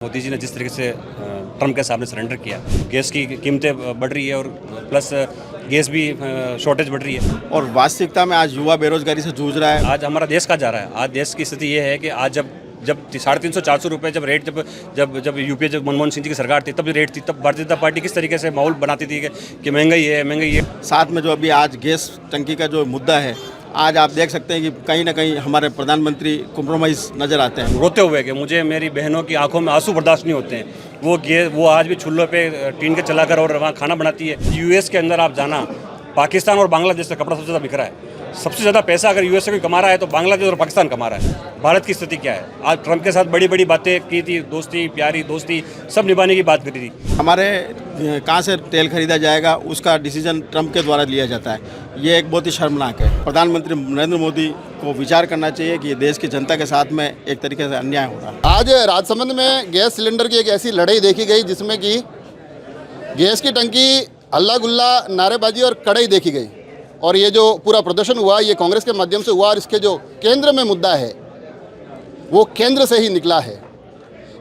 मोदी जी ने जिस तरीके से ट्रम्प के सामने सरेंडर किया, गैस की कीमतें बढ़ रही है और प्लस गैस भी शॉर्टेज बढ़ रही है। और वास्तविकता में आज युवा बेरोजगारी से जूझ रहा है। आज हमारा देश कहाँ जा रहा है? आज देश की स्थिति ये है कि आज जब 350-400 रुपये जब रेट जब यूपीए जब मनमोहन सिंह जी की सरकार थी तब भी रेट थी, तब भारतीय जनता पार्टी किस तरीके से माहौल बनाती थी कि महंगाई है। साथ में जो अभी आज गैस टंकी का जो मुद्दा है, आज आप देख सकते हैं कि कहीं ना कहीं हमारे प्रधानमंत्री कॉम्प्रोमाइज़ नज़र आते हैं, रोते हुए कि मुझे मेरी बहनों की आंखों में आंसू बर्दाश्त नहीं होते हैं। वो आज भी चूल्हों पे टीन के चलाकर और वहाँ खाना बनाती है। यूएस के अंदर आप जाना, पाकिस्तान और बांग्लादेश से कपड़ा सबसे ज़्यादा बिक रहा है। सबसे ज़्यादा पैसा अगर यूएस से कोई कमा रहा है तो बांग्लादेश और पाकिस्तान कमा रहा है। भारत की स्थिति क्या है? आज ट्रम्प के साथ बड़ी बड़ी बातें की थी, दोस्ती प्यारी दोस्ती सब निभाने की बात करी थी। हमारे कहाँ से तेल खरीदा जाएगा उसका डिसीजन ट्रम्प के द्वारा लिया जाता है। ये एक बहुत ही शर्मनाक है। प्रधानमंत्री नरेंद्र मोदी को विचार करना चाहिए कि देश की जनता के साथ में एक तरीके से अन्याय हो रहा है। आज राजसमंद में गैस सिलेंडर की एक ऐसी लड़ाई देखी गई जिसमें कि गैस की टंकी हल्ला गुल्ला नारेबाजी और कड़ाई देखी गई। और ये जो पूरा प्रदर्शन हुआ ये कांग्रेस के माध्यम से हुआ और इसके जो केंद्र में मुद्दा है वो केंद्र से ही निकला है।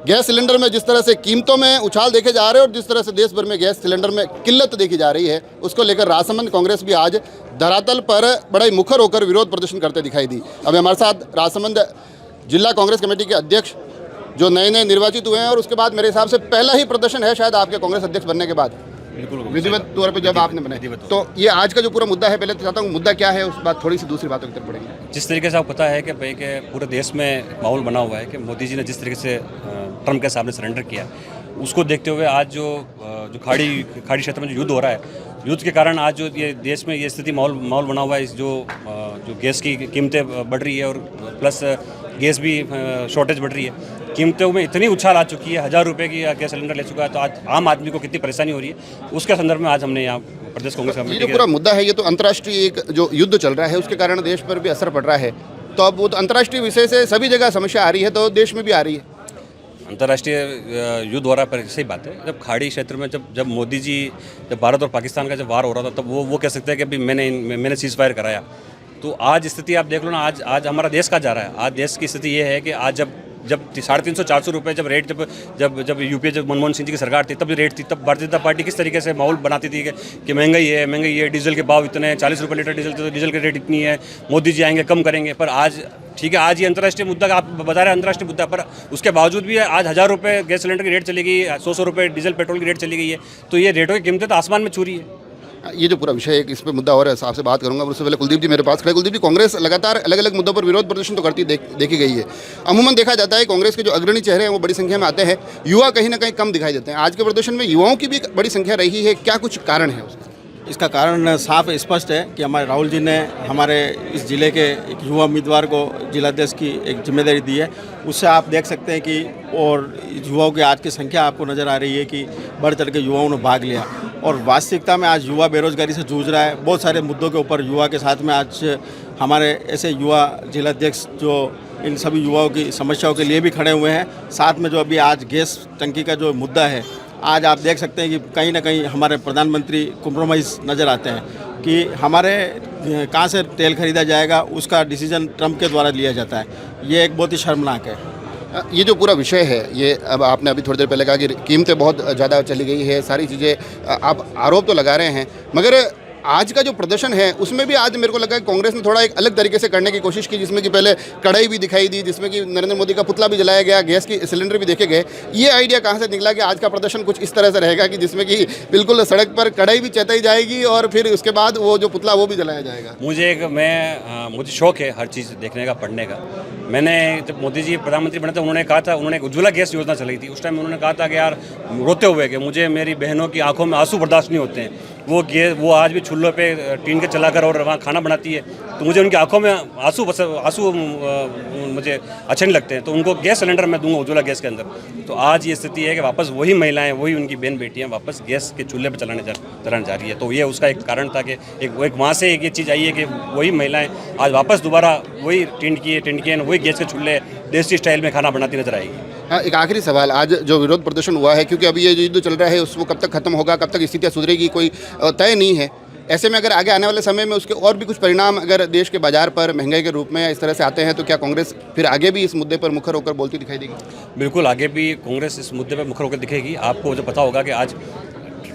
गैस सिलेंडर में जिस तरह से कीमतों में उछाल देखे जा रहे हैं और जिस तरह से देश भर में गैस सिलेंडर में किल्लत देखी जा रही है, उसको लेकर राजसमंद कांग्रेस भी आज धरातल पर बड़ा ही मुखर होकर विरोध प्रदर्शन करते दिखाई दी। अभी हमारे साथ राजसमंद जिला कांग्रेस कमेटी के अध्यक्ष जो नए निर्वाचित हुए हैं और उसके बाद मेरे हिसाब से पहला ही प्रदर्शन है शायद आपके कांग्रेस अध्यक्ष बनने के बाद, बिल्कुल विधिवत तौर पे जब आपने बनाया। तो ये आज का जो पूरा मुद्दा है, पहले तो चाहता हूँ मुद्दा क्या है, उस बाद थोड़ी सी दूसरी बातों की तरफ बढ़ेंगे। जिस तरीके से आपको पता है कि भाई के पूरे देश में माहौल बना हुआ है कि मोदी जी ने जिस तरीके से ट्रम्प के सामने सरेंडर किया, उसको देखते हुए आज जो खाड़ी क्षेत्र में जो युद्ध हो रहा है, युद्ध के कारण आज जो ये देश में ये स्थिति माहौल बना हुआ है, जो गैस की कीमतें बढ़ रही है और प्लस गैस भी शॉर्टेज बढ़ रही है। कीमतों में इतनी उछाल आ चुकी है, 1000 रुपये की गैस सिलेंडर ले चुका है, तो आज आम आदमी को कितनी परेशानी हो रही है, उसके संदर्भ में आज हमने यहाँ प्रदेश कांग्रेस ये कमेटी जो पूरा मुद्दा है ये तो अंतर्राष्ट्रीय एक जो युद्ध चल रहा है उसके कारण देश पर भी असर पड़ रहा है। तो अब वो तो अंतर्राष्ट्रीय विषय से सभी जगह समस्या आ रही है, तो देश में भी आ रही है। अंतर्राष्ट्रीय युद्ध हो रहा है, पर सही बात है। जब खाड़ी क्षेत्र में जब मोदी जी जब भारत और पाकिस्तान का जब वार हो रहा था, तब वो कह सकते हैं कि अभी मैंने सीज फायर कराया। तो आज स्थिति आप देख लो ना, आज हमारा देश कहाँ जा रहा है? आज देश की स्थिति ये है कि आज जब 350-400 रुपये जब रेट जब यूपीए जब मनमोहन सिंह जी की सरकार थी तब भी रेट थी, तब भारतीय जनता पार्टी किस तरीके से माहौल बनाती थी कि महंगाई है, डीजल के भाव इतने 40 रुपये लीटर डीजल के रेट इतनी है, मोदी जी आएंगे कम करेंगे। पर आज ठीक है, आज ये अंतर्राष्ट्रीय मुद्दा का आप बता रहे हैं, अंतर्राष्ट्रीय मुद्दा, पर उसके बावजूद भी आज 1000 रुपये गैस सिलेंडर की रेट चली गई, 100 रुपये डीजल पेट्रोल की रेट चली गई है। तो ये रेटों की कीमतें तो आसमान में छू रही है। ये जो पूरा विषय है इस पर मुद्दा और है, आपसे बात करूंगा। उससे पहले कुलदीप जी मेरे पास खड़े। कुलदीप जी, कांग्रेस लगातार अलग अलग मुद्दों पर विरोध प्रदर्शन तो करती देखी गई है। अमूमन देखा जाता है कांग्रेस के जो अग्रणी चेहरे हैं वो बड़ी संख्या में आते हैं, युवा कहीं ना कहीं कम दिखाई देते हैं। आज के प्रदर्शन में युवाओं की भी बड़ी संख्या रही है, क्या कुछ कारण है उसका? इसका कारण साफ स्पष्ट है कि हमारे राहुल जी ने हमारे इस ज़िले के एक युवा उम्मीदवार को जिलाध्यक्ष की एक जिम्मेदारी दी है। उससे आप देख सकते हैं कि और युवाओं की आज की संख्या आपको नज़र आ रही है कि बढ़ चढ़ के युवाओं ने भाग लिया। और वास्तविकता में आज युवा बेरोजगारी से जूझ रहा है। बहुत सारे मुद्दों के ऊपर युवा के साथ में आज हमारे ऐसे युवा जिलाध्यक्ष जो इन सभी युवाओं की समस्याओं के लिए भी खड़े हुए हैं। साथ में जो अभी आज गैस टंकी का जो मुद्दा है, आज आप देख सकते हैं कि कहीं ना कहीं हमारे प्रधानमंत्री कॉम्प्रोमाइज़ नज़र आते हैं कि हमारे कहाँ से तेल खरीदा जाएगा उसका डिसीजन ट्रम्प के द्वारा लिया जाता है। ये एक बहुत ही शर्मनाक है। ये जो पूरा विषय है ये, अब आपने अभी थोड़ी देर पहले कहा कि कीमतें बहुत ज़्यादा चली गई है, सारी चीज़ें आप आरोप तो लगा रहे हैं, मगर आज का जो प्रदर्शन है उसमें भी आज मेरे को लगा कि कांग्रेस ने थोड़ा एक अलग तरीके से करने की कोशिश की, जिसमें कि पहले कढ़ाई भी दिखाई दी, जिसमें कि नरेंद्र मोदी का पुतला भी जलाया गया, गैस की सिलेंडर भी देखे गए। ये आइडिया कहाँ से निकला कि आज का प्रदर्शन कुछ इस तरह से रहेगा कि जिसमें कि बिल्कुल सड़क पर कढ़ाई भी चेताई जाएगी और फिर उसके बाद वो जो पुतला वो भी जलाया जाएगा? मुझे शौक है हर चीज़ देखने का, पढ़ने का। मैंने जब मोदी जी प्रधानमंत्री बने थे, उन्होंने कहा था, उन्होंने एक उज्ज्वला गैस योजना चलाई थी। उस टाइम उन्होंने कहा था कि यार, रोते हुए कि मुझे मेरी बहनों की आंखों में आंसू बर्दाश्त नहीं होते हैं। वो आज भी चूल्हों पे टीन के चलाकर और वहाँ खाना बनाती है, तो मुझे उनकी आंखों में आंसू मुझे अच्छे नहीं लगते हैं। तो उनको गैस सिलेंडर मैं दूंगा उज्ज्वला गैस के अंदर। तो आज ये स्थिति है कि वापस वही महिलाएं, वही उनकी बहन बेटियां वापस गैस के चूल्हे पर चलाने जा रही है। तो ये उसका एक कारण था कि एक वहाँ से एक ये चीज़ आई है कि वही महिलाएं आज वापस दोबारा वही टिंडकियाँ वही गैस के चूल्हे देसी स्टाइल में खाना बनाती नजर आएगी। हाँ, एक आखिरी सवाल, आज जो विरोध प्रदर्शन हुआ है, क्योंकि अभी ये जो युद्ध चल रहा है उसको कब तक खत्म होगा, कब तक स्थितियाँ सुधरेगी, कोई तय नहीं है, ऐसे में अगर आगे आने वाले समय में उसके और भी कुछ परिणाम अगर देश के बाजार पर महंगाई के रूप में इस तरह से आते हैं तो क्या कांग्रेस फिर आगे भी इस मुद्दे पर मुखर होकर बोलती दिखाई देगी? बिल्कुल, आगे भी कांग्रेस इस मुद्दे पर मुखर होकर दिखेगी। आपको जो पता होगा कि आज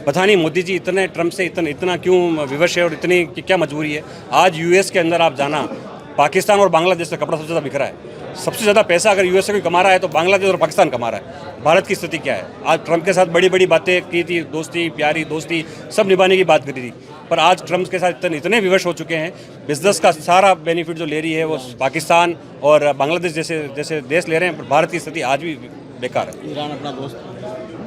पता नहीं मोदी जी इतने ट्रम्प से इतना क्यों विवश है और इतनी क्या मजबूरी है। आज यूएस के अंदर आप जाना, पाकिस्तान और बांग्लादेश से कपड़ा सबसे ज़्यादा बिक रहा है। सबसे ज़्यादा पैसा अगर यूएस से कोई कमा रहा है तो बांग्लादेश और पाकिस्तान कमा रहा है। भारत की स्थिति क्या है? आज ट्रम्प के साथ बड़ी बड़ी बातें की थी, दोस्ती, प्यारी दोस्ती सब निभाने की बात करी थी, पर आज ट्रम्प के साथ इतने विवश हो चुके हैं, बिजनेस का सारा बेनिफिट जो ले रही है वो पाकिस्तान और बांग्लादेश जैसे देश ले रहे हैं, पर भारत की स्थिति आज भी बेकार है। ईरान अपना दोस्त,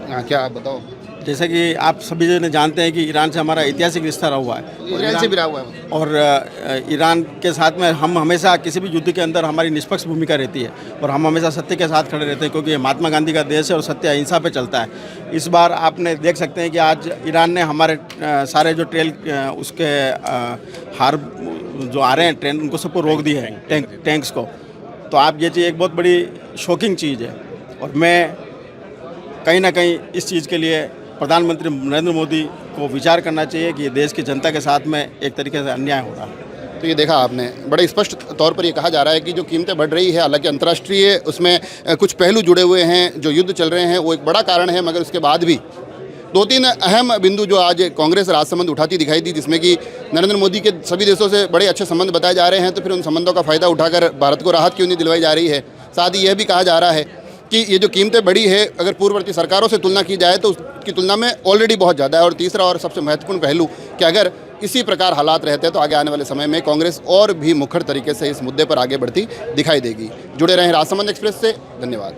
हाँ, क्या आप बताओ? जैसे कि आप सभी जने जानते हैं कि ईरान से हमारा ऐतिहासिक रिश्ता रहा हुआ है इजराइल से भी रहा हुआ है और ईरान के साथ में हम हमेशा किसी भी युद्ध के अंदर हमारी निष्पक्ष भूमिका रहती है और हम हमेशा सत्य के साथ खड़े रहते हैं, क्योंकि ये महात्मा गांधी का देश है और सत्य अहिंसा पे चलता है। इस बार आपने देख सकते हैं कि आज ईरान ने हमारे सारे जो ट्रेल उसके हार जो आ रहे हैं ट्रेन, उनको सबको रोक दी है, टैंक्स को। तो आप ये चीज़ एक बहुत बड़ी शॉकिंग चीज़ है और मैं कहीं ना कहीं इस चीज़ के लिए प्रधानमंत्री नरेंद्र मोदी को विचार करना चाहिए कि ये देश की जनता के साथ में एक तरीके से अन्याय हो रहा है। तो ये देखा आपने, बड़े स्पष्ट तौर पर ये कहा जा रहा है कि जो कीमतें बढ़ रही है, हालांकि अंतर्राष्ट्रीय उसमें कुछ पहलू जुड़े हुए हैं, जो युद्ध चल रहे हैं वो एक बड़ा कारण है, मगर उसके बाद भी दो तीन अहम बिंदु जो आज कांग्रेस राजसंबंध उठाती दिखाई दी, जिसमें कि नरेंद्र मोदी के सभी देशों से बड़े अच्छे संबंध बताए जा रहे हैं, तो फिर उन संबंधों का फ़ायदा उठाकर भारत को राहत क्यों नहीं दिलवाई जा रही है। साथ ही यह भी कहा जा रहा है कि ये जो कीमतें बढ़ी है अगर पूर्ववर्ती सरकारों से तुलना की जाए तो उसकी तुलना में ऑलरेडी बहुत ज़्यादा है। और तीसरा और सबसे महत्वपूर्ण पहलू कि अगर इसी प्रकार हालात रहते हैं तो आगे आने वाले समय में कांग्रेस और भी मुखर तरीके से इस मुद्दे पर आगे बढ़ती दिखाई देगी। जुड़े रहें राजसमंद एक्सप्रेस से, धन्यवाद।